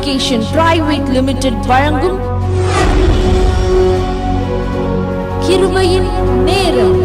Education private limited வழங்கும் கிருபையின் நேரம்.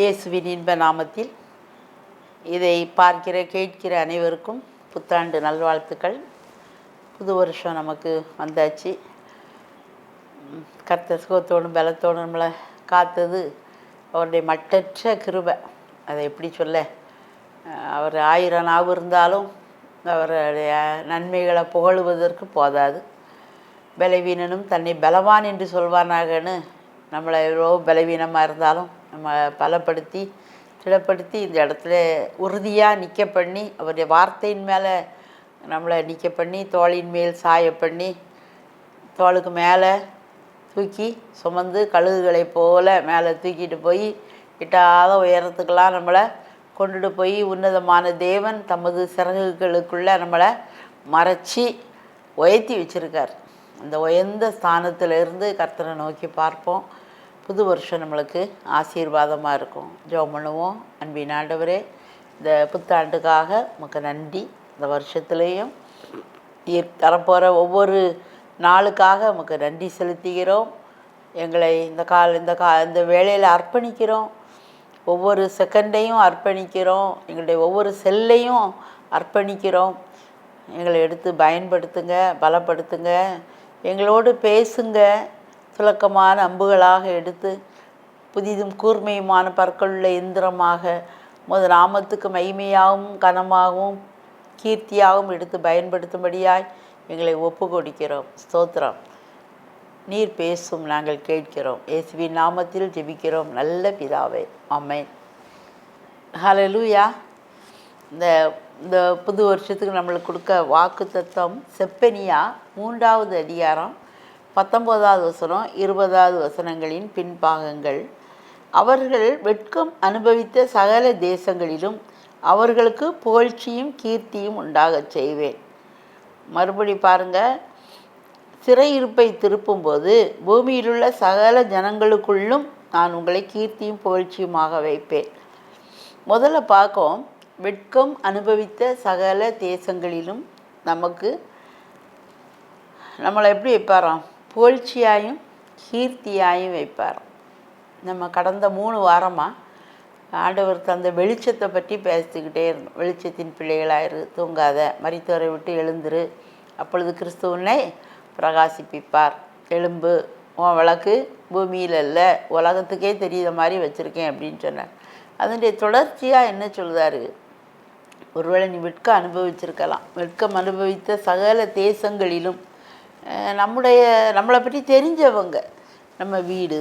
இயேசுவின் இன்ப நாமத்தில் இதை பார்க்கிற கேட்கிற அனைவருக்கும் புத்தாண்டு நல்வாழ்த்துக்கள். புது வருஷம் நமக்கு வந்தாச்சு. கர்த்தர் சுகத்தோடும் பலத்தோடும் நம்மளை காத்தது அவருடைய மட்டற்ற கிருபை. அதை எப்படி சொல்ல, அவர் 1000 நாவு இருந்தாலும் அவருடைய நன்மைகளை புகழுவதற்கு போதாது. பலவீனனும் தன்னை பலவான் என்று சொல்வானாகன்னு நம்மளை எவ்வளோ பலவீனமாக இருந்தாலும் நம்ம பலப்படுத்தி திடப்படுத்தி இந்த இடத்துல உறுதியாக நிற்க பண்ணி, அவருடைய வார்த்தையின் மேலே நம்மளை நிற்க பண்ணி, தோளின் மேல் சாய பண்ணி, தோளுக்கு மேலே தூக்கி சுமந்து கழுகுகளை போல் மேலே தூக்கிட்டு போய் எட்டாத உயரத்துக்கெல்லாம் நம்மளை கொண்டுட்டு போய் உன்னதமான தேவன் தமது சிறகுகளுக்குள்ளே நம்மளை மறைச்சி உயர்த்தி வச்சுருக்கார். அந்த உயர்ந்த ஸ்தானத்திலிருந்து கர்த்தரை நோக்கி பார்ப்போம். புது வருஷம் நம்மளுக்கு ஆசீர்வாதமாக இருக்கும். ஜெபம் பண்ணுவோம். அன்பின் ஆண்டவரே, இந்த புத்தாண்டுக்காக உமக்கு நன்றி. இந்த வருஷத்துலேயும் வரப்போகிற ஒவ்வொரு நாளுக்காக உமக்கு நன்றி செலுத்துகிறோம். எங்களை இந்த வேளையில் அர்ப்பணிக்கிறோம். ஒவ்வொரு செகண்டையும் அர்ப்பணிக்கிறோம். எங்களுடைய ஒவ்வொரு செல்லையும் அர்ப்பணிக்கிறோம். எங்களை எடுத்து பயன்படுத்துங்க, பலப்படுத்துங்க, எங்களோடு பேசுங்க. துலக்கமான அம்புகளாக எடுத்து புதிதும் கூர்மையுமான பற்களுள்ள எந்திரமாக உமது நாமத்துக்கு மகிமையாகவும் கனமாகவும் கீர்த்தியாகவும் எடுத்து பயன்படுத்தும்படியாய் எங்களை ஒப்பு கொடுக்கிறோம். ஸ்தோத்திரம். நீர் பேசும், நாங்கள் கேட்கிறோம். இயேசுவின் நாமத்தில் ஜெபிக்கிறோம் நல்ல பிதாவே, ஆமென். ஹல்லேலூயா. இந்த இந்த புது வருஷத்துக்கு நம்மளுக்கு கொடுக்க வாக்கு தத்தம் செப்பனியா 3வது அதிகாரம் 19வது வசனம் 20வது வசனங்களின் பின்பாகங்கள். அவர்கள் வெட்கம் அனுபவித்த சகல தேசங்களிலும் அவர்களுக்கு புகழ்ச்சியும் கீர்த்தியும் உண்டாகச் செய்வேன். மறுபடி பாருங்கள், சிறையிருப்பை திருப்பும்போது பூமியிலுள்ள சகல ஜனங்களுக்குள்ளும் நான் உங்களை கீர்த்தியும் புகழ்ச்சியுமாக வைப்பேன். முதல்ல பார்க்கும், வெட்கம் அனுபவித்த சகல தேசங்களிலும் நம்மளை எப்படி வைப்பாராம்? புகழ்ச்சியாயும் கீர்த்தியாயும் வைப்பாராம். நம்ம கடந்த 3 வாரமாக ஆண்டவர் தந்த வெளிச்சத்தை பற்றி பேசிக்கிட்டே இருந்தோம். வெளிச்சத்தின் பிள்ளைகளாயிரு, தூங்காத, மரித்தோரை விட்டு எழுந்துரு, அப்பொழுது கிறிஸ்துவனை பிரகாசிப்பிப்பார். எலும்பு, உன் விளக்கு பூமியில் இல்லை, உலகத்துக்கே தெரியுத மாதிரி வச்சுருக்கேன் அப்படின்னு சொன்னார். அதனுடைய தொடர்ச்சியாக என்ன சொல்கிறாரு? ஒருவேளை நீ வெட்கம் அனுபவிச்சிருக்கலாம். வெட்கம் அனுபவித்த சகல தேசங்களிலும் நம்மளை பற்றி தெரிஞ்சவங்க, நம்ம வீடு,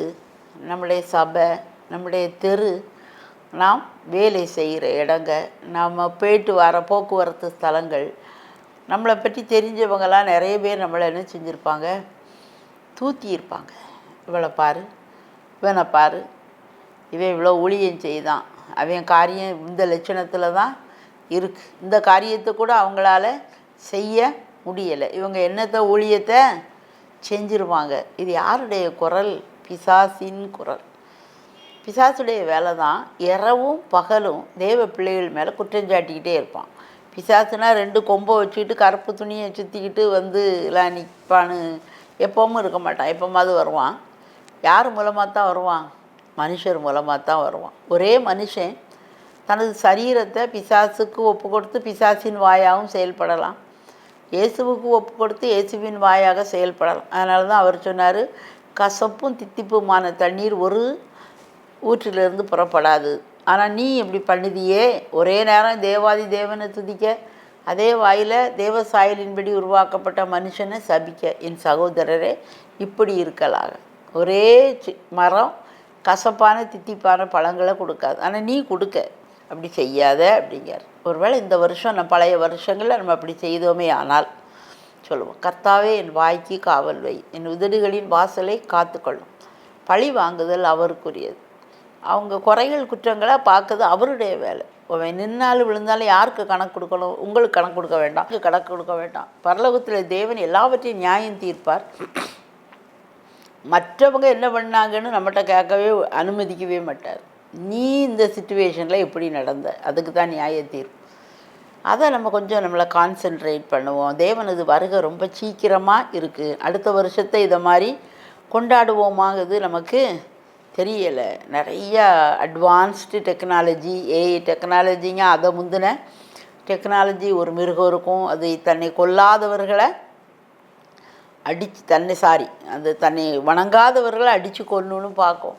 நம்முடைய சபை, நம்முடைய தெரு, நாம் வேலை செய்கிற இடங்க, நம்ம போயிட்டு வர போக்குவரத்து ஸ்தலங்கள், நம்மளை பற்றி தெரிஞ்சவங்களாம் நிறைய பேர் நம்மளை என்ன செஞ்சுருப்பாங்க? தூத்தி இருப்பாங்க. இவளை பாரு, இவனை பாரு, இவன் இவ்வளோ ஊழியம் செய்தான், அவன் காரியம் இந்த லட்சணத்தில் தான் இருக்குது, இந்த காரியத்தை கூட அவங்களால செய்ய முடியலை, இவங்க என்னத்தை ஊழியத்தை செஞ்சிருவாங்க. இது யாருடைய குரல்? பிசாசின் குரல். பிசாசுடைய வேலை தான் இரவும் பகலும் தேவ பிள்ளைகள் மேலே குற்றஞ்சாட்டிக்கிட்டே இருப்பான். பிசாசுனா 2 கொம்பை வச்சுக்கிட்டு கருப்பு துணியை சுற்றிக்கிட்டு எல்லாம் நிற்பான்னு எப்பவும் இருக்க மாட்டான். எப்போமாவது வருவான். யார் மூலமாக தான் வருவான்? மனுஷர் மூலமாக தான் வருவான். ஒரே மனுஷன் தனது சரீரத்தை பிசாசுக்கு ஒப்பு கொடுத்து பிசாசின் வாயாகவும் செயல்படலாம், இயேசுவுக்கு ஒப்பு கொடுத்து இயேசுவின் வாயாக செயல்படலாம். அதனால தான் அவர் சொன்னார், கசப்பும் தித்திப்புமான தண்ணீர் ஒரு ஊற்றிலிருந்து புறப்படாது. ஆனால் நீ இப்படி பண்ணுதியே, ஒரே நேரம் தேவாதி தேவனை துதிக்க, அதே வாயில் தேவ சாயலின்படி உருவாக்கப்பட்ட மனுஷனை சபிக்க. என் சகோதரரே, இப்படி இருக்கலாக. ஒரே மரம் கசப்பான தித்திப்பான பழங்களை கொடுக்காது, ஆனால் நீ கொடுக்க, அப்படி செய்யாத அப்படிங்கிறார். ஒருவேளை இந்த வருஷம் பழைய வருஷங்களில் நம்ம அப்படி செய்தோமே ஆனால் சொல்லுவோம், கர்த்தாவே என் வாய்க்கு காவல் வை, என் உதடுகளின் வாசலை காத்துக்கொள்ளும். பழி வாங்குதல் அவருக்குரியது. அவங்க குறைகள் குற்றங்களை பார்க்குறது அவருடைய வேலை. அவன் நின்னாலும் விழுந்தாலும் யாருக்கு கணக்கு கொடுக்கணும்? உங்களுக்கு கணக்கு கொடுக்க வேண்டாம், கணக்கு கொடுக்க வேண்டாம். பரலோகத்தில் தேவன் எல்லாவற்றையும் நியாயம் தீர்ப்பார். மற்றவங்க என்ன பண்ணாங்கன்னு நம்மகிட்ட கேட்கவே அனுமதிக்கவே மாட்டார். நீ இந்த சிச்சுவேஷனில் எப்படி நடந்த, அதுக்கு தான் நியாய தீர்ப்பு. அதை நம்ம கொஞ்சம் நம்மளை கான்சென்ட்ரேட் பண்ணுவோம். தேவனது வருகை ரொம்ப சீக்கிரமாக இருக்குது. அடுத்த வருஷத்தை இதை மாதிரி கொண்டாடுவோமாங்குது நமக்கு தெரியலை. நிறையா அட்வான்ஸ்டு டெக்னாலஜி, ஏஐ டெக்னாலஜிங்க, அதை முந்தின டெக்னாலஜி. ஒரு மிருகம் இருக்கும், அது தன்னை கொல்லாதவர்களை அடித்து தன்னை வணங்காதவர்களை அடித்து கொல்லணுன்னு பார்க்கும்.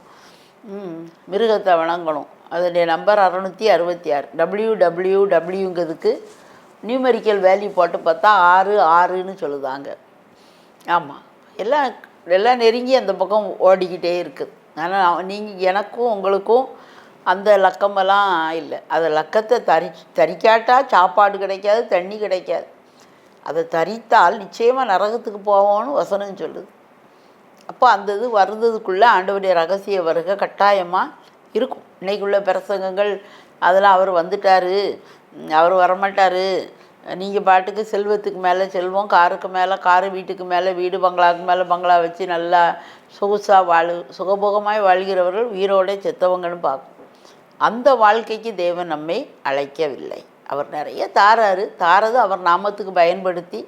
மிருகத்தை வணங்கணும். அதனுடைய நம்பர் 666. WWWங்கிறதுக்கு நியூமெரிக்கல் வேல்யூ போட்டு பார்த்தா 6 சொல்லுதாங்க. ஆமாம், எல்லாம் நெருங்கி அந்த பக்கம் ஓடிக்கிட்டே இருக்குது. ஆனால் எனக்கும் உங்களுக்கும் அந்த லக்கமெல்லாம் இல்லை. அதை லக்கத்தை தரிக்காட்டால் சாப்பாடு கிடைக்காது, தண்ணி கிடைக்காது. அதை தரித்தால் நிச்சயமாக நரகத்துக்கு போவோன்னு வசனம் சொல்லுது. அப்போ அந்த இது வருந்ததுக்குள்ளே ஆண்டவருடைய ரகசிய வருகை கட்டாயமாக இருக்கும். இன்றைக்குள்ள பிரசங்கங்கள் அதெல்லாம் அவர் வந்துட்டார், அவர் வரமாட்டார், நீங்கள் பாட்டுக்கு செல்வத்துக்கு மேலே செல்வம், காருக்கு மேலே காரு, வீட்டுக்கு மேலே வீடு, பங்களாவுக்கு மேலே பங்களா வச்சு நல்லா சுகபோகமாய் வாழ்கிறவர்கள் உயிரோட செத்தவங்கன்னு பார்க்கும். அந்த வாழ்க்கைக்கு தேவன் நம்மை அழைக்கவில்லை. அவர் நிறைய தாரது அவர் நாமத்துக்கு பயன்படுத்தி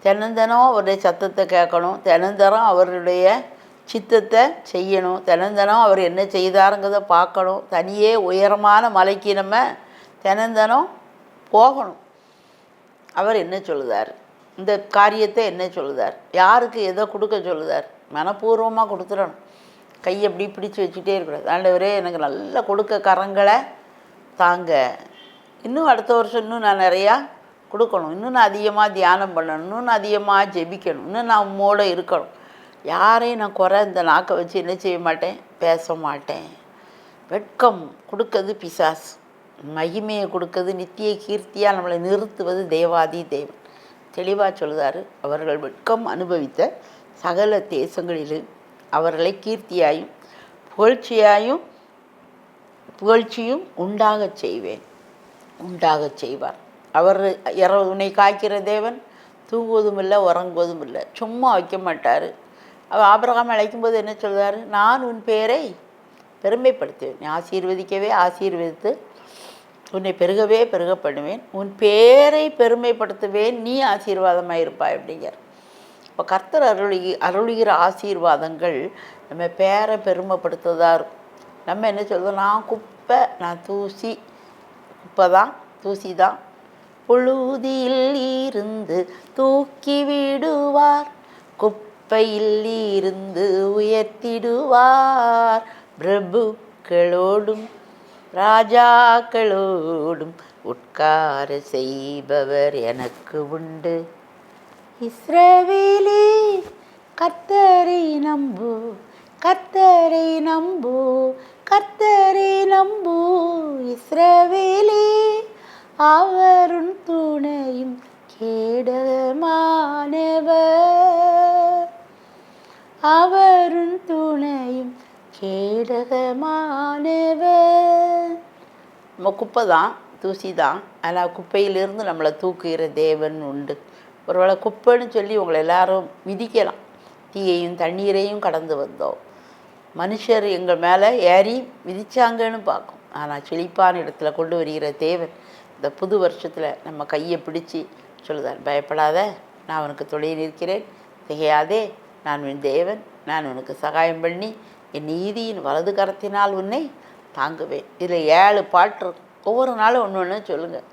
தினந்தனம் அவருடைய சத்தத்தை கேட்கணும், தினந்தனம் அவருடைய சித்தத்தை செய்யணும், தினந்தனம் அவர் என்ன செய்தாருங்கிறத பார்க்கணும். தனியே உயரமான மலைக்கு நம்ம தினந்தனம் போகணும். அவர் என்ன சொல்லுதார், இந்த காரியத்தை என்ன சொல்லுதார், யாருக்கு எதை கொடுக்க சொல்லுதார், மனப்பூர்வமாக கொடுத்துடணும். கையை எப்படி பிடிச்சி வச்சுட்டே இருக்கக்கூடாது. ஆண்டவரே எனக்கு நல்லா கொடுக்க கரங்களை தாங்க, இன்னும் அடுத்த வருஷம் இன்னும் நான் நிறையா கொடுக்கணும், இன்னும் நான் அதிகமாக தியானம் பண்ணணும், இன்னும் நான் அதிகமாக ஜெபிக்கணும், இன்னும் நான் உம்மோடு இருக்கணும். யாரையும் நான் குறை இந்த நாக்கை வச்சு என்ன செய்ய மாட்டேன், பேச மாட்டேன். வெட்கம் கொடுக்கறது பிசாசு. மகிமையை கொடுக்குறது, நித்திய கீர்த்தியாக நம்மளை நிறுத்துவது தேவாதி தேவன். தெளிவாக சொல்கிறாரு. அவர்கள் வெட்கம் அனுபவித்த சகல தேசங்களிலும் அவர்களை கீர்த்தியாயும் புகழ்ச்சியும் உண்டாகச் செய்வேன், உண்டாகச் செய்வார். அவர் உன்னை காய்க்கிற தேவன் தூங்குவதும் இல்லை உறங்குவதும் இல்லை, சும்மா வைக்க மாட்டார். அவர் ஆபிரகாம் அழைக்கும்போது என்ன சொல்கிறாரு? நான் உன் பேரை பெருமைப்படுத்துவேன், நீ ஆசீர்வதிக்கவே ஆசீர்வதித்து உன்னை பெருகவே பெருக பண்ணுவேன், உன் பேரை பெருமைப்படுத்துவேன், நீ ஆசீர்வாதமாக இருப்பாய் அப்படிங்கிற. இப்போ கர்த்தர் அருளுகிற ஆசீர்வாதங்கள் நம்ம பேரை பெருமைப்படுத்துவதாக இருக்கும். நம்ம என்ன சொல்கிறோம்? நான் குப்பை, நான் தூசி, குப்பை தான், தூசி தான், புழுதியில் இருந்து தூக்கி விடுவார், குப்பையில் இருந்து உயர்த்திடுவார், பிரபுக்களோடும் ராஜாக்களோடும் உட்கார செய்பவர் எனக்கு உண்டு. இஸ்ரவேலே கர்த்தரை நம்பு, கர்த்தரை நம்பு, கர்த்தரை நம்பு. இஸ்ரவேலே அவருன் துணையும் கேடகமானவர், அவருன் துணையும் கேடகமானவர். நம்ம குப்பை தான், தூசி தான், ஆனால் குப்பையிலிருந்து நம்மளை தூக்குகிற தேவன் உண்டு. ஒருவேளை குப்பைன்னு சொல்லி உங்களை எல்லாரும் மிதிக்கலாம். தீயையும் தண்ணீரையும் கடந்து வந்தோம். மனுஷர் எங்கள் மேலே ஏறி மிதிச்சாங்கன்னு பார்க்கும். ஆனால் செழிப்பான இடத்துல கொண்டு வருகிற தேவன் இந்த புது வருஷத்தில் நம்ம கையை பிடிச்சி சொல்லுதார், பயப்படாத, நான் உனக்கு துணை நிற்கிறேன், திகையாதே, நான் உன் தேவன், நான் உனக்கு சகாயம் பண்ணி என் நீதியின் வலது கரத்தினால் உன்னை தாங்குவேன். இதில் 7 பாட்டு இருக்கும். ஒவ்வொரு நாளும் ஒன்று ஒன்று சொல்லுங்கள்,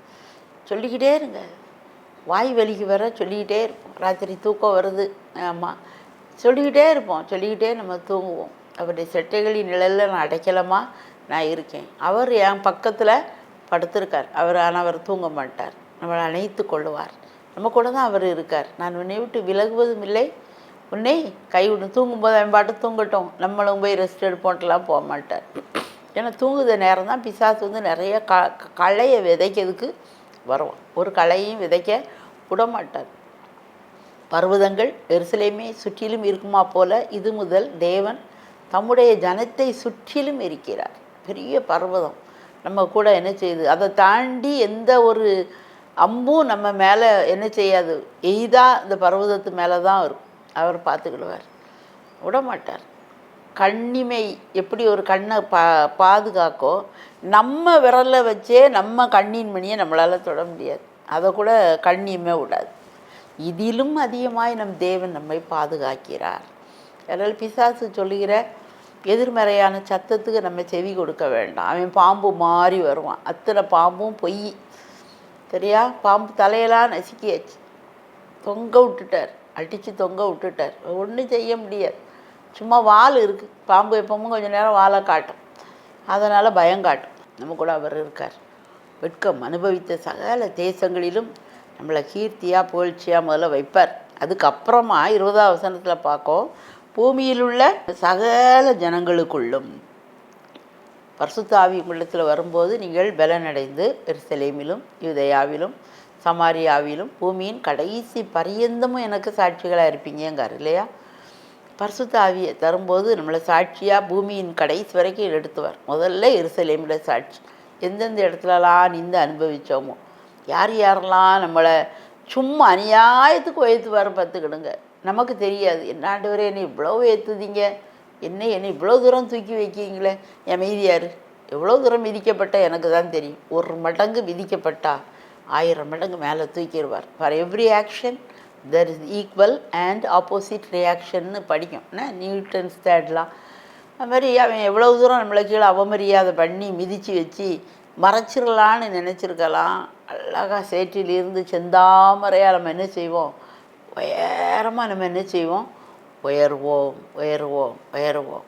சொல்லிக்கிட்டே இருங்க. வாய் வலிக்கு வர சொல்லிக்கிட்டே இருப்போம். ராத்திரி தூக்கம் வருது, ஆமாம், சொல்லிக்கிட்டே இருப்போம். சொல்லிக்கிட்டே நம்ம தூங்குவோம். அவருடைய செட்டைகளின் நிழலில் நான் அடைக்கலமாக நான் இருக்கேன். அவர் என் பக்கத்தில் படுத்திருக்கார். ஆனால் அவர் தூங்க மாட்டார், நம்மளை அணைத்து கொள்ளுவார். நம்ம கூட தான் அவர் இருக்கார். நான் உன்னை விட்டு விலகுவதும் இல்லை, உன்னை கைவிடு. தூங்கும்போது அவன் பாட்டு தூங்கட்டும், நம்மளும் போய் ரெஸ்ட் எடுப்போன்ட்டுலாம் போக மாட்டார். ஏன்னா தூங்குத நேரம் தான் பிசாசு நிறைய களையை விதைக்கிறதுக்கு வருவான். ஒரு களையும் விதைக்க விட மாட்டார். பர்வதங்கள் எருசலேமே சுற்றிலும் இருக்குமா போல இது முதல் தேவன் தம்முடைய ஜனத்தை சுற்றிலும் இருக்கிறார். பெரிய பர்வதம் நம்ம கூட என்ன செய்யுது? அதை தாண்டி எந்த ஒரு அம்பும் நம்ம மேலே என்ன செய்யாது, எய்தா இந்த பர்வதத்து மேலே தான் இருக்கும். அவர் பார்த்துக்கிடுவார், விடமாட்டார். கண்ணிமை எப்படி ஒரு கண்ணை பாதுகாக்கோ, நம்ம விரலில் வச்சே நம்ம கண்ணின் மணியை நம்மளால் தொட முடியாது. அதை கூட கண்ணியமே விடாது. இதிலும் அதிகமாய் நம் தேவன் நம்மை பாதுகாக்கிறார். அதனால் பிசாசு சொல்லுகிற எதிர்மறையான சத்தத்துக்கு நம்ம செவி கொடுக்க வேண்டாம். அவன் பாம்பு மாறி வருவான். அத்தனை பாம்பும் பொய், சரியா? பாம்பு தலையெல்லாம் நசுக்கியாச்சு, தொங்க விட்டுட்டார், அடித்து தொங்க விட்டுட்டார். ஒன்றும் செய்ய முடியாது. சும்மா வால் இருக்குது. பாம்பு எப்பவும் கொஞ்சம் நேரம் வாழை காட்டும், அதனால் பயம் காட்டும். நம்ம கூட அவர் இருக்கார். வெட்கம் அனுபவித்த சகல தேசங்களிலும் நம்மளை கீர்த்தியாக புகழ்ச்சியாக முதல்ல வைப்பார். அதுக்கப்புறமா 20ஆம் வசனத்தில் பார்க்கும், பூமியில் உள்ள சகல ஜனங்களுக்குள்ளும் பரிசுத்த ஆவி உள்ளத்தில் வரும்போது நீங்கள் பலனடைந்து எருசலேமிலும் யூதேயாவிலும் சமாரியாவிலும் பூமியின் கடைசி பரியந்தமும் எனக்கு சாட்சிகளாக இருப்பீங்கங்கார் இல்லையா? பரிசுத்த ஆவியை தரும்போது நம்மளை சாட்சியாக பூமியின் கடைசி வரைக்கும் எடுத்துவார். முதல்ல எருசலேமில் சாட்சி. எந்தெந்த இடத்துலலாம் நின்று அனுபவித்தோமோ, யார் யாரெல்லாம் நம்மளை சும்மா அநியாயத்துக்கு உயர்த்துவார் பார்த்துக்கிடுங்க. நமக்கு தெரியாது. என்ன ஆண்டவரே என்னை இவ்வளோ ஏற்றுதீங்க, என்னை இவ்வளோ தூரம் தூக்கி வைக்கிங்களே, என் மீதியார் எவ்வளோ தூரம் மிதிக்கப்பட்ட எனக்கு தான் தெரியும். 1 மடங்கு மிதிக்கப்பட்டா 1000 மடங்கு மேலே தூக்கிடுவார். For every action there is equal and opposite ரியாக்ஷன்னு படிக்கும் நியூட்டன்ஸ் தேர்ட்லாம். அது மாதிரி அவன் எவ்வளோ தூரம் நம்மளை கீழே அவமரியாதை பண்ணி மிதித்து வச்சு மறைச்சிடலான்னு நினச்சிருக்கலாம். அழகாக சேற்றிலிருந்து செந்தாமரையாக நம்ம என்ன செய்வோம்? உயரமாக நம்ம என்ன செய்வோம்? உயர்வோம் உயர்வோம் உயர்வோம்,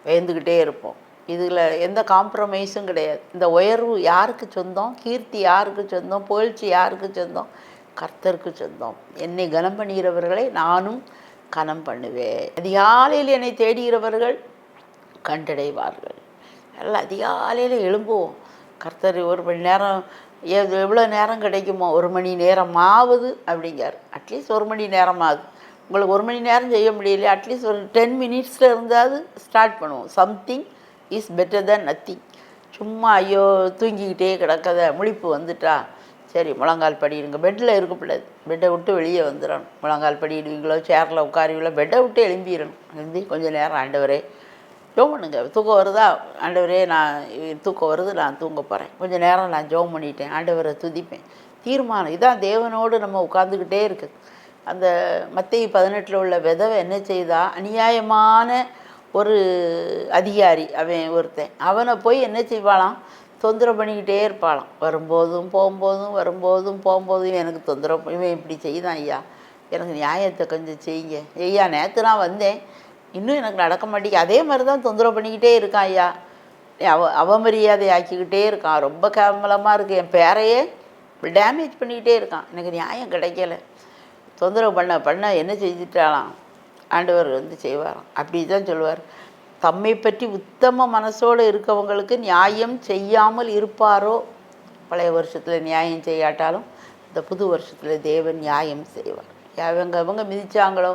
உயர்ந்துக்கிட்டே இருப்போம். இதில் எந்த காம்ப்ரமைஸும் கிடையாது. இந்த உயர்வு யாருக்கு சொந்தம்? கீர்த்தி யாருக்கு சொந்தம்? புகழ்ச்சி யாருக்கு சொந்தம்? கர்த்தருக்கு சொந்தம். என்னை கனம் பண்ணுகிறவர்களை நானும் கனம் பண்ணுவேன். அதிகாலையில் என்னை தேடுகிறவர்கள் கண்டடைவார்கள். நல்லா அதிகாலையில் எழும்புவோம். கர்த்தர் 1 மணி நேரம் எவ்வளோ நேரம் கிடைக்குமோ 1 மணி நேரமாவது அப்படிங்கார். அட்லீஸ்ட் 1 மணி நேரமாவது. உங்களுக்கு 1 மணி நேரம் செய்ய முடியலையே, அட்லீஸ்ட் ஒரு 10 மினிட்ஸில் இருந்தாவது ஸ்டார்ட் பண்ணுவோம். Something is better than nothing. சும்மா ஐயோ தூங்கிக்கிட்டே கிடக்கத முழிப்பு வந்துட்டா சரி முழங்கால் படிடுங்க. பெட்டில் இருக்கக்கூடாது, பெட்டை விட்டு வெளியே வந்துடணும். முழங்கால் படிடுவீங்களோ சேரில் உட்காருவீங்களோ பெட்டை விட்டு எழும்பிடணும். எழுந்தி கொஞ்சம் நேரம் ஆண்டவரே ஜோம் பண்ணுங்க. தூக்கம் வருதா, ஆண்டவரே நான் தூக்கம் வருது, நான் தூங்க போகிறேன், கொஞ்சம் நேரம் நான் ஜோம் பண்ணிட்டேன், ஆண்டவரை துதிப்பேன். தீர்மானம் இதான் தேவனோடு நம்ம உட்காந்துக்கிட்டே இருக்குது. அந்த மத்தேயு 18 உள்ள விதவை என்ன செய்தா, அநியாயமான ஒரு அதிகாரி அவன் ஒருத்தன், அவனை போய் என்ன செய்வாளாம், தொந்தரவு பண்ணிக்கிட்டே இருப்பாளாம். வரும்போதும் போகும்போதும் வரும்போதும் போகும்போதும் எனக்கு தொந்தரவு, இவன் இப்படி செய்தான், ஐயா எனக்கு நியாயத்தை கொஞ்சம் செய்யுங்க ஐயா, நேற்று நான் வந்தேன் இன்னும் எனக்கு நடக்க மாட்டேங்குது, அதே மாதிரி தான் தொந்தரவு பண்ணிக்கிட்டே இருக்கான் ஐயா, அவமரியாதை ஆக்கிக்கிட்டே இருக்கான், ரொம்ப கேவலமாக இருக்குது, என் பேரையே டேமேஜ் பண்ணிக்கிட்டே இருக்கான், எனக்கு நியாயம் கிடைக்கல. தொந்தரவு பண்ண என்ன செஞ்சுட்டாலாம், ஆண்டவர் செய்வாராம். அப்படி தான் சொல்லுவார், தம்மை பற்றி உத்தம மனசோடு இருக்கவங்களுக்கு நியாயம் செய்யாமல் இருப்பாரோ. பழைய வருஷத்தில் நியாயம் செய்யாட்டாலும் இந்த புது வருஷத்தில் தேவன் நியாயம் செய்வார். அவங்க மிதித்தாங்களோ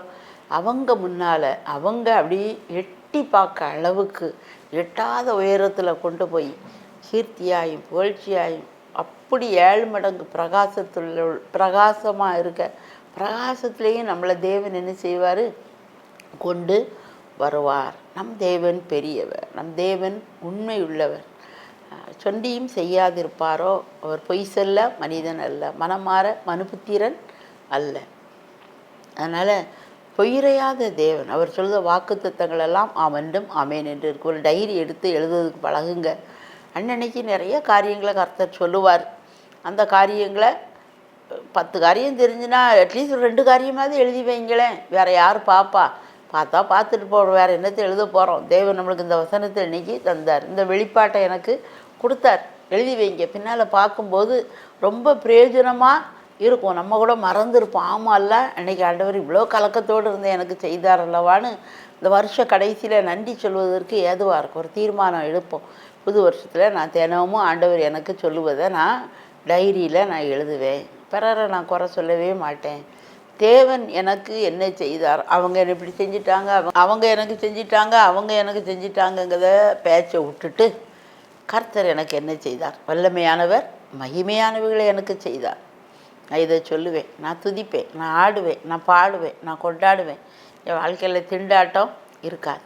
அவங்க முன்னால் அவங்க அப்படி எட்டி பார்க்க அளவுக்கு எட்டாத உயரத்தில் கொண்டு போய் கீர்த்தியாயும் புகழ்ச்சியாயும் அப்படி 7 மடங்கு பிரகாசமாக இருக்க பிரகாசத்துலேயும் நம்மளை தேவன் என்ன செய்வார், கொண்டு வருவார். நம் தேவன் பெரியவர், நம் தேவன் உண்மை உள்ளவர். சொண்டியும் செய்யாதிருப்பாரோ, அவர் பொய் சொல்ல மனிதன் அல்ல, மனமாற மனுபுத்திரன் அல்ல. அதனால் பொய்யிறையாத தேவன். அவர் சொல்கிற வாக்குத்தத்தங்களெல்லாம் ஆமென்றும் ஆமேன் என்று இருக்கு. ஒரு டைரி எடுத்து எழுதுறதுக்கு பழகுங்க. அன்னன்னைக்கு நிறைய காரியங்களை கர்த்தர் சொல்லுவார். அந்த காரியங்களை 10 காரியம் தெரிஞ்சுன்னா அட்லீஸ்ட் ஒரு 2 காரியமாவது எழுதி வைங்களேன். வேறு யார் பார்த்தா பார்த்துட்டு போகிறோம், வேறு என்னத்தை எழுத போகிறோம். தேவன் நம்மளுக்கு இந்த வசனத்தை இன்னைக்கு தந்தார், இந்த வெளிப்பாட்டை எனக்கு கொடுத்தார், எழுதி வைங்க. பின்னால் பார்க்கும்போது ரொம்ப பிரயோஜனமாக இருக்கும். நம்ம கூட மறந்துருப்போம், ஆமாம்ல அன்றைக்கி ஆண்டவர் இவ்வளோ கலக்கத்தோடு இருந்தேன் எனக்கு செய்தார் அல்லவான்னு இந்த வருஷ கடைசியில் நன்றி சொல்வதற்கு ஏதுவாக இருக்கும். ஒரு தீர்மானம் எடுப்போம், புது வருஷத்தில் நான் தினமும் ஆண்டவர் எனக்கு சொல்லுவதை நான் டைரியில் நான் எழுதுவேன், பிறரை நான் குறை சொல்லவே மாட்டேன். தேவன் எனக்கு என்ன செய்தார், அவங்க என்ன இப்படி செஞ்சிட்டாங்க, அவங்க எனக்கு செஞ்சிட்டாங்க, அவங்க எனக்கு செஞ்சிட்டாங்கங்கிறத பேச்சை விட்டுட்டு கர்த்தர் எனக்கு என்ன செய்தார், வல்லமையானவர் மகிமையானவர்களை எனக்கு செய்தார். நான் இதை சொல்லுவேன், நான் துதிப்பேன், நான் ஆடுவேன், நான் பாடுவேன், நான் கொண்டாடுவேன். என் வாழ்க்கையில் திண்டாட்டம் இருக்காது,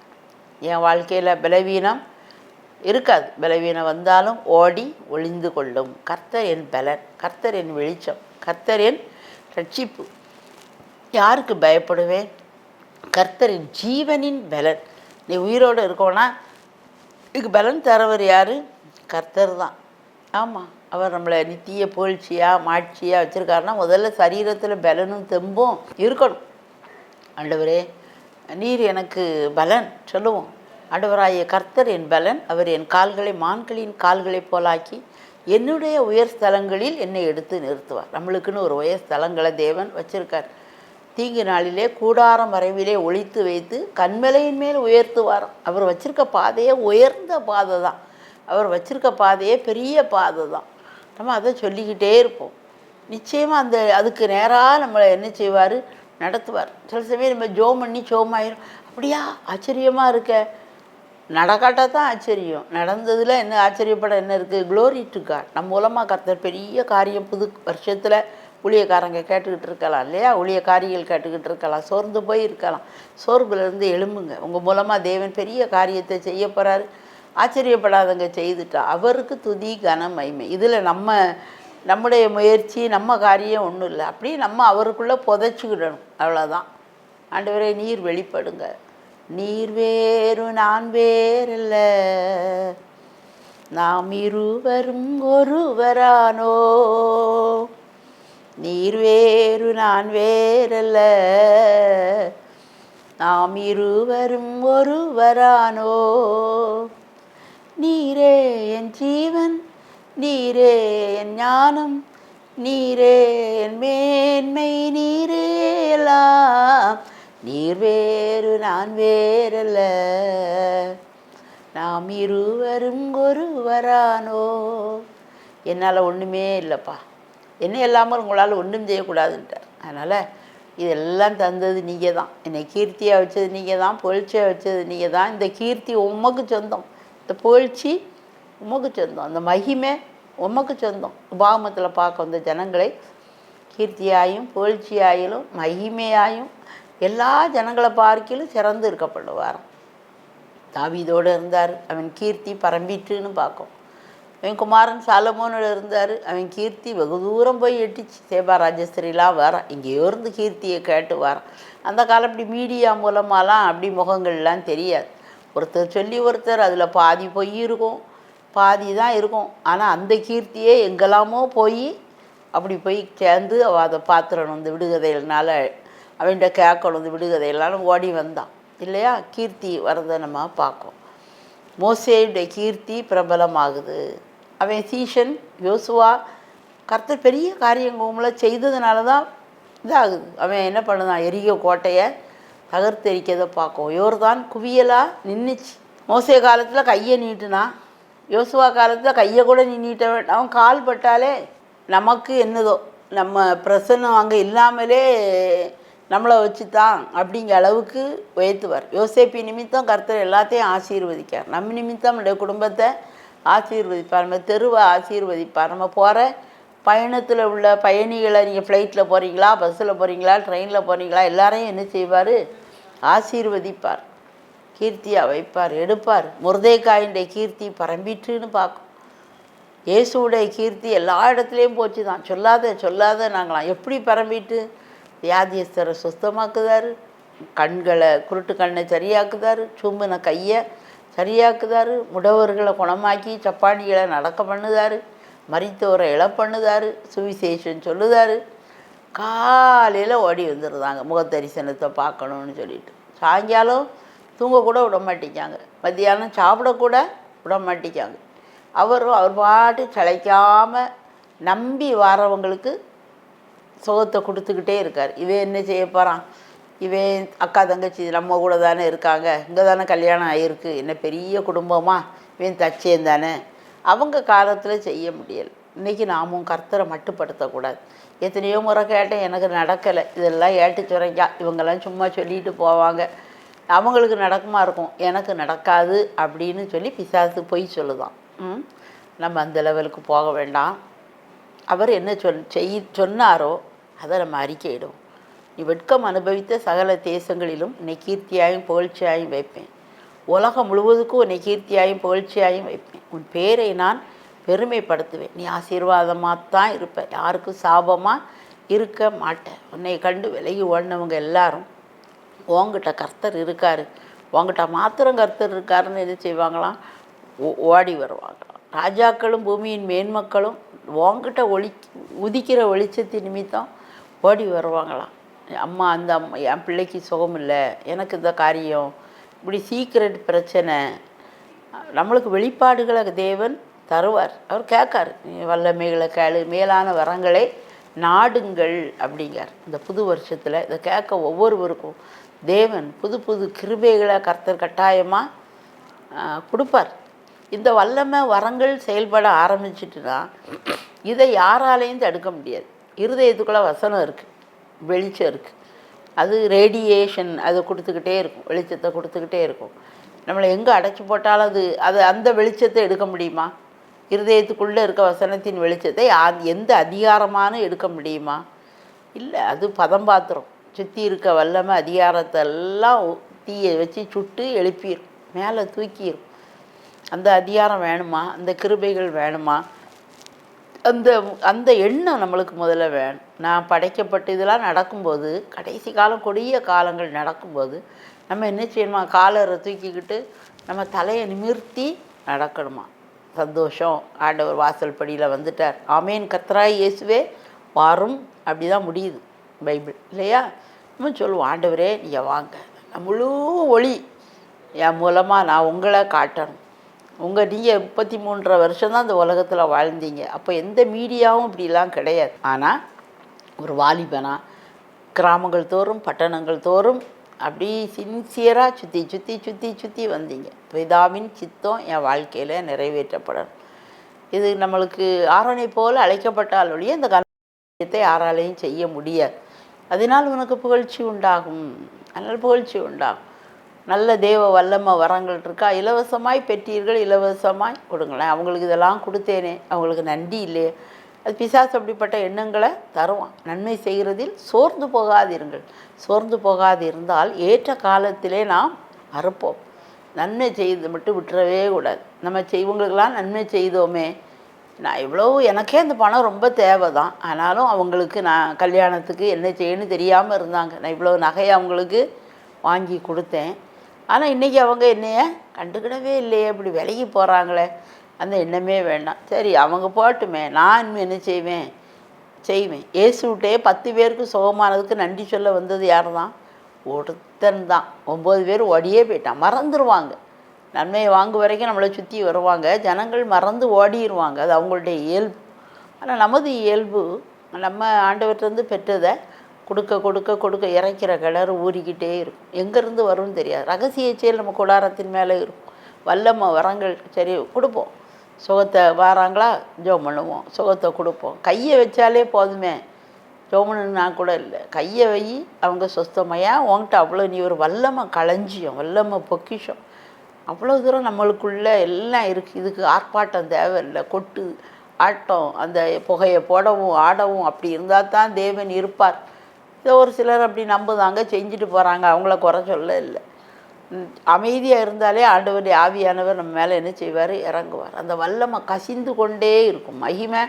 என் வாழ்க்கையில் பலவீனம் இருக்காது. பலவீனம் வந்தாலும் ஓடி ஒளிந்து கொள்ளும். கர்த்தர் என் பலன், கர்த்தர் என் வெளிச்சம், கர்த்தர் என் ரட்சிப்பு. யாருக்கு பயப்படுவேன், கர்த்தரின் ஜீவனின் பலன். நீ உயிரோடு இருக்கோன்னா இதுக்கு பலன் தரவர் யார், கர்த்தர் தான். ஆமாம், அவர் நம்மளை நித்திய புகழ்ச்சியாக மாட்சியாக வச்சுருக்காருன்னா முதல்ல சரீரத்தில் பலனும் தெம்பும் இருக்கணும். ஆண்டவரே நீர் எனக்கு பலன் சொல்லுவோம். ஆண்டவராகிய கர்த்தர் என் பலன், அவர் என் கால்களை மான்களின் கால்களை போலாக்கி என்னுடைய உயர் ஸ்தலங்களில் என்னை எடுத்து நிறுத்துவார். நம்மளுக்குன்னு ஒரு உயர் ஸ்தலங்களை தேவன் வச்சுருக்கார். தீங்கு நாளிலே கூடாரம் வரைவிலே ஒளித்து வைத்து கண்மலையின் மேல் உயர்த்துவார். அவர் வச்சுருக்க பாதையே உயர்ந்த பாதை தான், அவர் வச்சுருக்க பாதையே பெரிய பாதை தான். நம்ம அதை சொல்லிக்கிட்டே இருப்போம். நிச்சயமாக அதுக்கு நேராக நம்மளை என்ன செய்வார், நடத்துவார். சில சமயம் நம்ம ஜோம் பண்ணி சோமாயிரும், அப்படியா ஆச்சரியமாக இருக்க, நடக்காட்டால் தான் ஆச்சரியம், நடந்ததில் என்ன ஆச்சரியப்பட என்ன இருக்குது. Glory to God. நம்ம மூலமாக கர்த்தர் பெரிய காரியம் புது வருஷத்தில் ஊழியக்காரங்க கேட்டுக்கிட்டு இருக்கலாம் இல்லையா, ஊழியக்காரிகள் கேட்டுக்கிட்டு இருக்கலாம், சோர்ந்து போய் இருக்கலாம். சோர்வுலேருந்து எழும்புங்க, உங்கள் மூலமாக தேவன் பெரிய காரியத்தை செய்ய போகிறாரு. ஆச்சரியப்படாதங்க, செய்துட்டா. அவருக்கு துதி கன மகிமை. இதில் நம்முடைய முயற்சி நம்ம காரியம் ஒன்றும் இல்லை. அப்படியே நம்ம அவருக்குள்ளே புதைச்சிக்கிடணும், அவ்வளோதான். ஆண்டவரே நீர் வெளிப்படுங்க, நீர் வேறு நான் வேறல்ல, நாம் இருவரும் ஒருவரானோ, நீர் வேறு நான் வேறல்ல, நாம் இருவரும் ஒருவரானோ, நீரே என் ஜீவன், நீரே என் ஞானம், நீரே என் மேன்மை, நீரே எல்லாம், நீர் வேறு நான் வேறல்ல, நாம் இருவரும் ஒருவரானோ. என்னால் ஒன்றுமே இல்லைப்பா, என்ன இல்லாமல் உங்களால் ஒன்றும் செய்யக்கூடாதுன்ட்டார். அதனால் இதெல்லாம் தந்தது நீங்கள் தான், என்னை கீர்த்தியாக வச்சது நீங்கள் தான், புகழ்ச்சியாக வச்சது நீங்கள் தான். இந்த கீர்த்தி உமக்கு சொந்தம், இந்த புகழ்ச்சி உமக்கு சொந்தம், அந்த மகிமை உமக்கு சொந்தம். உபாகமத்தில் பார்க்க வந்த ஜனங்களை கீர்த்தியாயும் புகழ்ச்சியாயிலும் மகிமையாயும் எல்லா ஜனங்களை பார்க்கிலும் சிறந்து இருக்கப்படுவார். தாவீதோடு இருந்தார், அவன் கீர்த்தி பரம்பிட்டுன்னு பார்க்கும். அவன் குமாரன் சாலமோனோட இருந்தார், அவன் கீர்த்தி வெகு தூரம் போய் எட்டிச்சு. சேபா ராஜஸ்திரிலாம் வர இங்கேயோ இருந்து கீர்த்தியை கேட்டு வரான். அந்த காலம் அப்படி மீடியா மூலமாலாம் அப்படி முகங்கள்லாம் தெரியாது. ஒருத்தர் சொல்லி ஒருத்தர், அதில் பாதி பொய் இருக்கும், பாதி தான் இருக்கும். ஆனால் அந்த கீர்த்தியே எங்கெல்லாமோ போய் அப்படி போய் சேர்ந்து அவள் அதை பார்த்துடணும். இந்த விடுகதைகள்னால அவன்கிட்ட கேட்கணும், இந்த விடுகதைகளாலும் ஓடி வந்தான் இல்லையா. கீர்த்தி வரதை நம்ம பார்க்கோம். மோசேயுடைய கீர்த்தி பிரபலமாகுது. அவன் சீஷன் யோசுவா கர்த்தர் பெரிய காரியங்களை செய்ததுனால தான் இதாகுது. அவன் என்ன பண்ணுதான், எரிகோ கோட்டையை தகர்த்தெரிக்கிறதை பார்க்கும். யோர்தான் குவியலாக நின்றுச்சு. மோசே காலத்தில் கையை நீட்டுனான், யோசுவா காலத்தில் கையை கூட நீ நீட்ட வேண்டாம். அவன் கால் பட்டாலே நமக்கு என்னதோ, நம்ம பிரசன்னம் அங்கே இல்லாமலே நம்மளை வச்சு தான் அப்படிங்கிற அளவுக்கு உயர்த்துவார். யோசேப்பி நிமித்தம் கர்த்தர் எல்லாத்தையும் ஆசீர்வதிக்கார். நம்ம நிமித்தம் நம்முடைய குடும்பத்தை ஆசீர்வதிப்பார், நம்ம தெருவை ஆசீர்வதிப்பார். நம்ம போகிற பயணத்தில் உள்ள பயணிகளை, நீங்கள் ஃப்ளைட்டில் போகிறீங்களா, பஸ்ஸில் போகிறீங்களா, ட்ரெயினில் போகிறீங்களா, எல்லாரையும் என்ன செய்வார், ஆசீர்வதிப்பார், கீர்த்தியாக வைப்பார், எடுப்பார். முருதைக்காயின்டைய கீர்த்தி பரம்பிட்டுன்னு பார்க்கும். இயேசுடைய கீர்த்தி எல்லா இடத்துலையும் போச்சு தான். சொல்லாத நாங்களாம் எப்படி பரம்பிட்டு, வியாதியஸ்தரை சுத்தமாக்குதார், கண்களை குருட்டு கண்ணை சரியாக்குதார், சும்பின கையை சரியாக்குதார், முடவர்களை குணமாக்கி சப்பானிகளை நடக்க பண்ணுதார், மரித்தோரை இழப்பண்ணுதார், சுவிசேஷன் சொல்லுதார். காலையில் ஓடி வந்துடுறாங்க முகத்தரிசனத்தை பார்க்கணுன்னு சொல்லிட்டு. சாயங்காலம் தூங்கக்கூட விட மாட்டேங்காங்க, மத்தியானம் சாப்பிடக்கூட விட மாட்டேங்காங்க. அவர் பாட்டு சளைக்காமல் நம்பி வாரவங்களுக்கு சுகத்தை கொடுத்துக்கிட்டே இருக்கார். இவன் என்ன செய்ய போகிறான், இவன் அக்கா தங்கச்சி நம்ம கூட தானே இருக்காங்க, இங்கே தானே கல்யாணம் ஆகிருக்கு, என்ன பெரிய குடும்பமாக, இவன் தச்சேன் தானே. அவங்க காலத்தில் செய்ய முடியலை. இன்றைக்கி நாமும் கர்த்தரை மட்டுப்படுத்தக்கூடாது. எத்தனையோ முறை கேட்டேன், எனக்கு நடக்கலை, இதெல்லாம் ஏட்டு சுரைக்கா, இவங்கெல்லாம் சும்மா சொல்லிட்டு போவாங்க, அவங்களுக்கு நடக்குமா இருக்கும், எனக்கு நடக்காது அப்படின்னு சொல்லி பிசாசு பொய் சொல்லுதான். நம்ம அந்த லெவலுக்கு போக வேண்டாம். அவர் என்ன சொன்னாரோ அதை நம்ம அறிக்கையிடுவோம். நீ வெட்கம் அனுபவித்த சகல தேசங்களிலும் உன்னை கீர்த்தியாயும் புகழ்ச்சியாயும் வைப்பேன், உலகம் முழுவதுக்கும் உன்னை கீர்த்தியாயும் புகழ்ச்சியாயும் வைப்பேன், உன் பேரை நான் பெருமைப்படுத்துவேன், நீ ஆசீர்வாதமாகத்தான் இருப்ப, யாருக்கும் சாபமாக இருக்க மாட்டேன். உன்னை கண்டு விலகி ஓடினவங்க எல்லாரும் உங்ககிட்ட கர்த்தர் இருக்கார், உங்ககிட்ட மாத்திரம் கர்த்தர் இருக்காருன்னு என்ன செய்வாங்களாம், ஓடி வருவாங்களாம். ராஜாக்களும் பூமியின் மேன்மக்களும் உங்ககிட்ட உதிக்கிற வெளிச்சத்தின் நிமித்தம் ஓடி வருவாங்களாம். அம்மா அந்த அம்மா என் பிள்ளைக்கு சுகம் இல்லை, எனக்கு இந்த காரியம், இப்படி சீக்ரெட் பிரச்சனை, நம்மளுக்கு வெளிப்பாடுகளை தேவன் தருவார். அவர் கேட்கார், வல்லமைகளை கேளு, மேலான வரங்களை நாடுங்கள் அப்படிங்கார். இந்த புது வருஷத்தில் இதை கேட்க ஒவ்வொருவருக்கும் தேவன் புது புது கிருபைகளை கர்த்தர் கட்டாயமாக கொடுப்பார். இந்த வல்லமை வரங்கள் செயல்பட ஆரம்பிச்சிட்டுனா இதை யாராலையும் தடுக்க முடியாது. இருதயத்துக்குள்ளே வசனம் இருக்குது, வெளிச்சம் இருக்குது, அது ரேடியேஷன் அதை கொடுத்துக்கிட்டே இருக்கும், வெளிச்சத்தை கொடுத்துக்கிட்டே இருக்கும். நம்மளை எங்கே அடைச்சி போட்டாலும் அது அந்த வெளிச்சத்தை எடுக்க முடியுமா? இருதயத்துக்குள்ளே இருக்க வசனத்தின் வெளிச்சத்தை எந்த அதிகாரமான எடுக்க முடியுமா? இல்லை, அது பதம் பாத்திரம். சுற்றி இருக்க வல்லமை அதிகாரத்தெல்லாம் தீயை வச்சு சுட்டு எழுப்பிடும், மேலே தூக்கிடும். அந்த அதிகாரம் வேணுமா? அந்த கிருபைகள் வேணுமா? அந்த எண்ணம் நம்மளுக்கு முதல்ல வேணும். நான் படைக்கப்பட்டு இதெல்லாம் நடக்கும்போது, கடைசி காலம் கொடிய காலங்கள் நடக்கும்போது நம்ம என்ன செய்யணுமா? காலரை தூக்கிக்கிட்டு நம்ம தலையை நிமிர்த்தி நடக்கணுமா? சந்தோஷம், ஆண்டவர் வாசல் படியில் வந்துட்டார், ஆமேன் கர்த்தராய் இயேசுவே வாரும், அப்படி தான் முடியுது பைபிள் இல்லையா? நம்ம சொல்லுவோம், ஆண்டவரே நீங்கள் வாங்க, நான் முழு ஒளி என் மூலமாக நான் உங்களை காட்டணும். நீங்கள் 33 வருஷம் தான் இந்த உலகத்தில் வாழ்ந்தீங்க, அப்போ எந்த மீடியாவும் இப்படிலாம் கிடையாது. ஆனால் ஒரு வாலிபனா கிராமங்கள் தோறும் பட்டணங்கள் தோறும் அப்படி சின்சியராக சுற்றி வந்தீங்க. பிதாவின் சித்தம் என் வாழ்க்கையில் நிறைவேற்றப்படணும். இது நம்மளுக்கு ஆரோனை போல அழைக்கப்பட்டால் ஒழிய இந்த காரியத்தை யாராலையும் செய்ய முடியாது. அதனால் உனக்கு புகழ்ச்சி உண்டாகும், அதனால் புகழ்ச்சி உண்டாகும். நல்ல தேவ வல்லமை வரங்கள் இருக்கா, இலவசமாய் பெற்றீர்கள், இலவசமாய் கொடுங்களேன். அவங்களுக்கு இதெல்லாம் கொடுத்தேனே, அவங்களுக்கு நன்றி இல்லையே. அது பிசாசு அப்படிப்பட்ட எண்ணங்களை தருவான். நன்மை செய்கிறதில் சோர்ந்து போகாதிருங்கள். சோர்ந்து போகாதிருந்தால் ஏற்ற காலத்திலே நாம் அறுப்போம். நன்மை செய்து மட்டும் விட்டுறவே கூடாது. நம்ம இவங்களுக்கெல்லாம் நன்மை செய்தோமே, நான் எவ்வளோ, எனக்கே அந்த பணம் ரொம்ப தேவை தான், ஆனாலும் அவங்களுக்கு நான் கல்யாணத்துக்கு என்ன செய்யணும்னு தெரியாமல் இருந்தாங்க. நான் இவ்வளோ நகையை அவங்களுக்கு வாங்கி கொடுத்தேன், ஆனால் இன்றைக்கி அவங்க என்னைய கண்டுக்கிடவே இல்லையே, இப்படி விலகி போகிறாங்களே, அந்த எண்ணமே வேண்டாம். சரி, அவங்க போட்டுமே, நான் இன்னும் என்ன செய்வேன்? இயேசுவிட்டே 10 பேருக்கு சுகமானதுக்கு நன்றி சொல்ல வந்தது யார் தான்? ஒருத்தன் தான். 9 பேர் ஓடியே போயிட்டான். மறந்துடுவாங்க. நன்மையை வாங்கும் வரைக்கும் நம்மளை சுற்றி வருவாங்க, ஜனங்கள் மறந்து ஓடிடுவாங்க. அது அவங்களுடைய இயல்பு. ஆனால் நமது இயல்பு, நம்ம ஆண்டவர்கிட்டருந்து பெற்றதை கொடுக்க கொடுக்க கொடுக்க இறைக்கிற கிணறு ஊறிக்கிட்டே இருக்கும். எங்கேருந்து வரும்னு தெரியாது. ரகசிய செயல் நம்ம கூடாரத்தின் மேலே இருக்கும். வல்லமை வரங்கள் சரி கொடுப்போம். சுகத்தை வாராங்களா, ஜெபம் பண்ணுவோம், சுகத்தை கொடுப்போம். கையை வச்சாலே போதுமே, ஜெபம்னா கூட இல்லை, கையை வை, அவங்க சொஸ்தமையா உங்கள்கிட்ட அவ்வளோ நீ ஒரு வல்லமை களஞ்சியம், வல்லமை பொக்கிஷம், அவ்வளோ தூரம் நம்மளுக்குள்ளே எல்லாம் இருக்குது. இதுக்கு ஆர்ப்பாட்டம் தேவையில்லை, கொட்டு ஆட்டம், அந்த புகையை போடவும் ஆடவும் அப்படி இருந்தால் தான் தேவன் இருப்பார். இதை ஒரு சிலர் அப்படி நம்புதாங்க, செஞ்சுட்டு போகிறாங்க, அவங்கள குறை சொல்ல இல்லை. அமைதியாக இருந்தாலே ஆண்டவருடைய ஆவியானவர் நம்ம மேலே என்ன செய்வார்? இறங்குவார். அந்த வல்லமை கசிந்து கொண்டே இருக்கும். மகிமை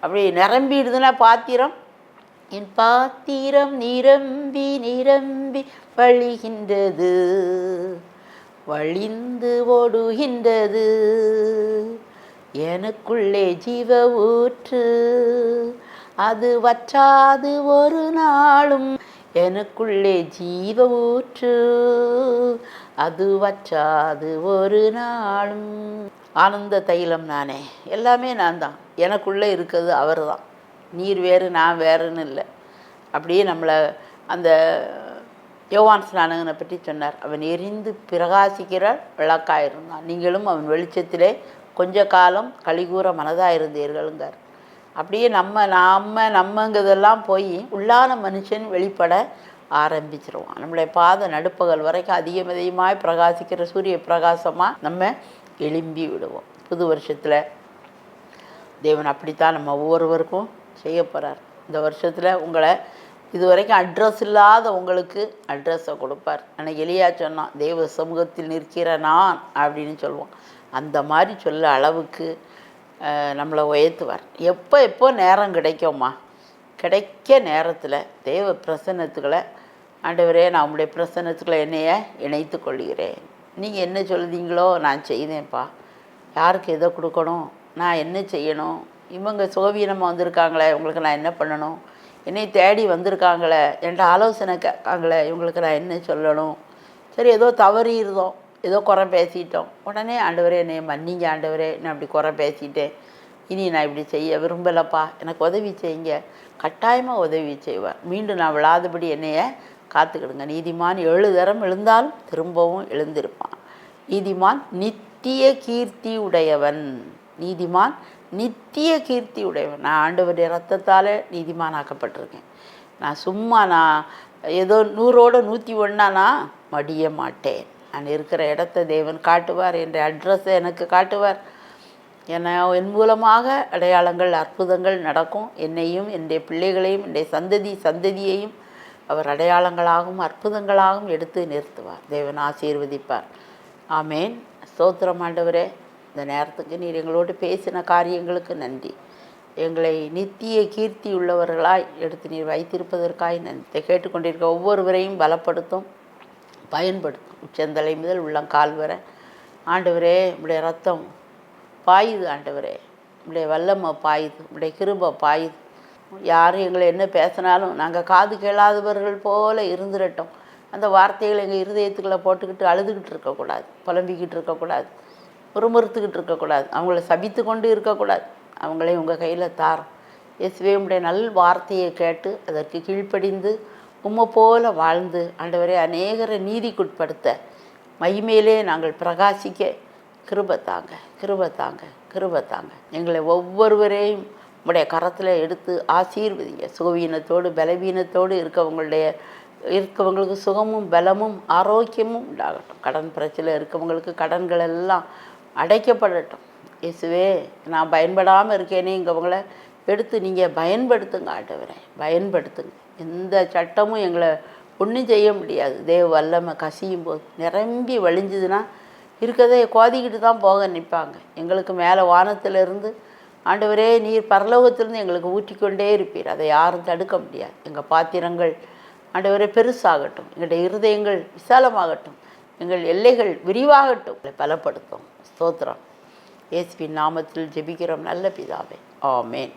அப்படி நிரம்பிடுதுன்னா பாத்திரம், என் பாத்திரம் நிரம்பி நிரம்பி வழிகின்றது, வழிந்து ஓடுகின்றது, எனக்குள்ளே ஜீவ ஊற்று, அது வற்றாது ஒரு நாளும், எனக்குள்ளே ஜீவ ஊற்று, அது வற்றாது ஒரு நாளும். ஆனந்த தைலம் நானே, எல்லாமே நான் தான். எனக்குள்ளே இருக்கிறது அவர் தான். நீர் வேறு நான் வேறுன்னு இல்லை. அப்படியே நம்மளை அந்த யோவான் ஸ்நானகனை பற்றி சொன்னார். அவன் எரிந்து பிரகாசிக்கிற விளக்காக இருந்தான், நீங்களும் அவன் வெளிச்சத்திலே கொஞ்ச காலம் கலிகூற மனதாக இருந்தீர்களுங்கார். அப்படியே நம்மங்கிறதெல்லாம் போய் உள்ளான மனுஷன் வெளிப்பட ஆரம்பிச்சிருவான். நம்மளுடைய பாத நடுப்பகல் வரைக்கும் அதிகமாய் பிரகாசிக்கிற சூரிய பிரகாசமாக நம்ம எழும்பி விடுவோம். புது வருஷத்தில் தேவன் அப்படித்தான் நம்ம ஒவ்வொருவருக்கும் செய்ய போகிறார். இந்த வருஷத்தில் உங்களை இதுவரைக்கும் அட்ரஸ் இல்லாத உங்களுக்கு அட்ரஸை கொடுப்பார். எனக்கு எளியா சொன்னான், தேவ சமூகத்தில் நிற்கிற நான் அப்படின்னு சொல்லுவோம். அந்த மாதிரி சொல்ல அளவுக்கு நம்மளை உயர்த்துவார். எப்போ நேரம் கிடைக்குமா, கிடைக்க நேரத்தில் தேவ பிரசன்னத்துக்களை, ஆண்டவரே நான் உங்களுடைய பிரசன்னத்துக்களை என்னைய இணைத்து கொள்கிறேன், நீங்கள் என்ன சொல்லுதீங்களோ நான் செய்தேன்ப்பா, யாருக்கு எதை கொடுக்கணும், நான் என்ன செய்யணும், இவங்க சுகவீனமாக வந்திருக்காங்களே இவங்களுக்கு நான் என்ன பண்ணணும், என்னை தேடி வந்திருக்காங்களே என்கிட்ட ஆலோசனை கேட்காங்களே இவங்களுக்கு நான் என்ன சொல்லணும். சரி, ஏதோ தவறியிருந்தோம், ஏதோ குறை பேசிட்டோம், உடனே ஆண்டவரே என்னை மன்னிங்க, ஆண்டவரே நான் அப்படி குறை பேசிட்டேன், இனி நான் இப்படி செய்ய விரும்பலப்பா, எனக்கு உதவி செய்யுங்க. கட்டாயமாக உதவி செய்வார். மீண்டும் நான் விழாதபடி என்னைய காத்துக்கிடுங்க. நீதிமான் 7 தரம் எழுந்தாலும் திரும்பவும் எழுந்திருப்பான். நீதிமான் நித்திய கீர்த்தி உடையவன். நீதிமான் நித்திய கீர்த்தி உடையவன். நான் ஆண்டவருடைய ரத்தத்தால் நீதிமான் ஆக்கப்பட்டிருக்கேன். நான் சும்மா ஏதோ 100ஓட 101 நான் மடிய மாட்டேன். நான் இருக்கிற இடத்த தேவன் காட்டுவார், என்ற அட்ரஸை எனக்கு காட்டுவார். என் மூலமாக அடையாளங்கள் அற்புதங்கள் நடக்கும். என்னையும் என்னுடைய பிள்ளைகளையும் என்னுடைய சந்ததியையும் அவர் அடையாளங்களாகவும் அற்புதங்களாகவும் எடுத்து நிறுத்துவார். தேவன் ஆசீர்வதிப்பார். ஆமேன். ஸ்தோத்திரம் ஆண்டவரே, இந்த நேரத்துக்கு நீர் எங்களோடு பேசின காரியங்களுக்கு நன்றி. எங்களை நித்திய கீர்த்தி உள்ளவர்களாய் எடுத்து நீர் வைத்திருப்பதற்காய் நன்றி. இதை கேட்டுக்கொண்டிருக்க ஒவ்வொருவரையும் பலப்படுத்தும், பயன்படுத்தும். உச்சந்தலை முதல் உள்ளங்கால் வரை ஆண்டவரே உம்முடைய ரத்தம் பாயுது, ஆண்டவரே உம்முடைய வல்லமை பாயுது, உம்முடைய கிருபை பாயுது. யாரும் எங்களை என்ன பேசினாலும் நாங்கள் காது கேளாதவர்கள் போல இருந்துடட்டும். அந்த வார்த்தைகளை எங்கள் இருதயத்துக்களை போட்டுக்கிட்டு அழுதுகிட்டு இருக்கக்கூடாது, புலம்பிக்கிட்டு இருக்கக்கூடாது, முறுமுறுத்துக்கிட்டு இருக்கக்கூடாது, அவங்கள சபித்து கொண்டு இருக்கக்கூடாது. அவங்களே உங்கள் கையில் தாரோம். இயேசுவே உம்முடைய நல் வார்த்தையை கேட்டு அதற்கு கீழ்ப்படிந்து உம்மை போல வாழ்ந்து ஆண்டவரே அநேகரை நீதிக்குட்படுத்த மகிமையிலே நாங்கள் பிரகாசிக்க கிருபை தாங்க, கிருபை தாங்க, கிருபை தாங்க. எங்களை ஒவ்வொருவரையும் உங்களுடைய கரத்தில் எடுத்து ஆசீர்வதிங்க. சுகவீனத்தோடு பலவீனத்தோடு இருக்கவங்களுக்கு சுகமும் பலமும் ஆரோக்கியமும் உண்டாகட்டும். கடன் பிரச்சனை இருக்கவங்களுக்கு கடன்கள் எல்லாம் அடைக்கப்படட்டும். இயேசுவே, நான் பயன்படாமல் இருக்கேனேங்கவங்கள எடுத்து நீங்கள் பயன்படுத்துங்க. ஆண்டவரே, பயன்படுத்துங்க. எந்த சட்டமும் எங்களை ஒன்றும் செய்ய முடியாது. தேவ வல்லமை கசியும் போது நிரம்பி வழிஞ்சுதுன்னா இருக்கதே கோதிக்கிட்டு தான் போக நிற்பாங்க. எங்களுக்கு மேலே வானத்திலிருந்து ஆண்டவரே நீர் பரலோகத்திலிருந்து எங்களுக்கு ஊற்றிக்கொண்டே இருப்பீர். அதை யாரும் தடுக்க முடியாது. எங்கள் பாத்திரங்கள் ஆண்டவரே பெருசாகட்டும், எங்களுடைய இருதயங்கள் விசாலமாகட்டும், எங்கள் எல்லைகள் விரிவாகட்டும், பலப்படுத்தும். ஸ்தோத்திரம். இயேசுவின் நாமத்தில் ஜெபிக்கிறோம் நல்ல பிதாவே, ஆமேன்.